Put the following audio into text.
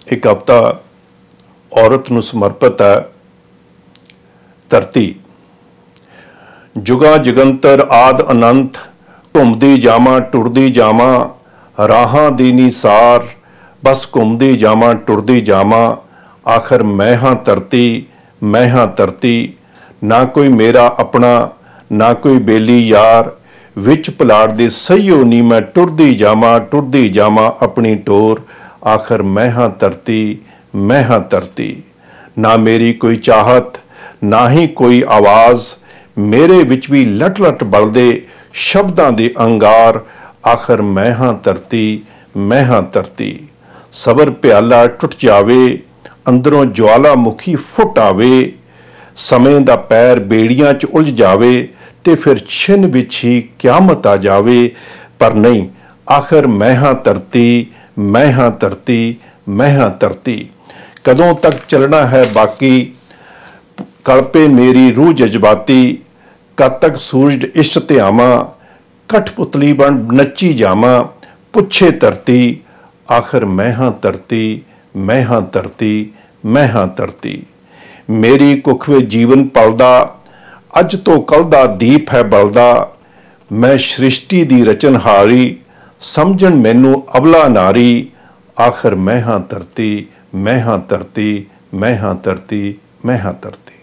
ਇਹ ਕਵਿਤਾ औरत ਨੂੰ ਸਮਰਪਿਤ ਹੈ। ਧਰਤੀ ਜੁਗਾ ਜਗੰਤਰ ਆਦ ਅਨੰਤ, ਘੁੰਮਦੀ ਜਾਵਾਂ ਟੁਰਦੀ ਜਾਵਾਂ, ਰਾਹਾਂ ਦੀ ਨੀ ਸਾਰ, ਬਸ ਘੁੰਮਦੀ ਜਾਵਾਂ ਟੁਰਦੀ ਜਾਵਾਂ, ਆਖਰ ਮੈਂ ਹਾਂ ਧਰਤੀ, मैं हाँ धरती, ना कोई मेरा अपना ना कोई बेली यार, विच पलाड़ दे सहीओ नी मैं टुरदी जावां अपनी टोर, आखिर मैं हाँ धरती, मैं हाँ धरती। ना मेरी कोई चाहत ना ही कोई आवाज़, मेरे विच भी लट लट बलदे शब्दां दे अंगार, आखिर मैं हाँ धरती, मैं हाँ धरती। सबर प्याला टुट जावे, अंदरों ज्वालामुखी फुट आवे, समय दा पैर बेड़ियां च उलझ जावे, ते फिर छिन विच ही क्यामत आ जावे, पर नहीं, आखिर मैं हाँ धरती, मैं हाँ धरती, मैं हाँ धरती। कदों तक चलना है बाकी, कलपे मेरी रूह जज्बाती, कद तक सूरज इश्क ते आवां, कठपुतली बन नच्ची जावां, पुछे धरती, आखिर मैं हाँ धरती, मैं हाँ धरती, मैं हाँ धरती। मेरी कुख वे जीवन पलदा, अज तो कल दा दीप है बलदा, मैं सृष्टि दी रचनहारी, समझन मैनू अबला नारी, आखिर मैं हाँ धरती, मैं हाँ धरती, मैं हाँ धरती, मैं हाँ धरती।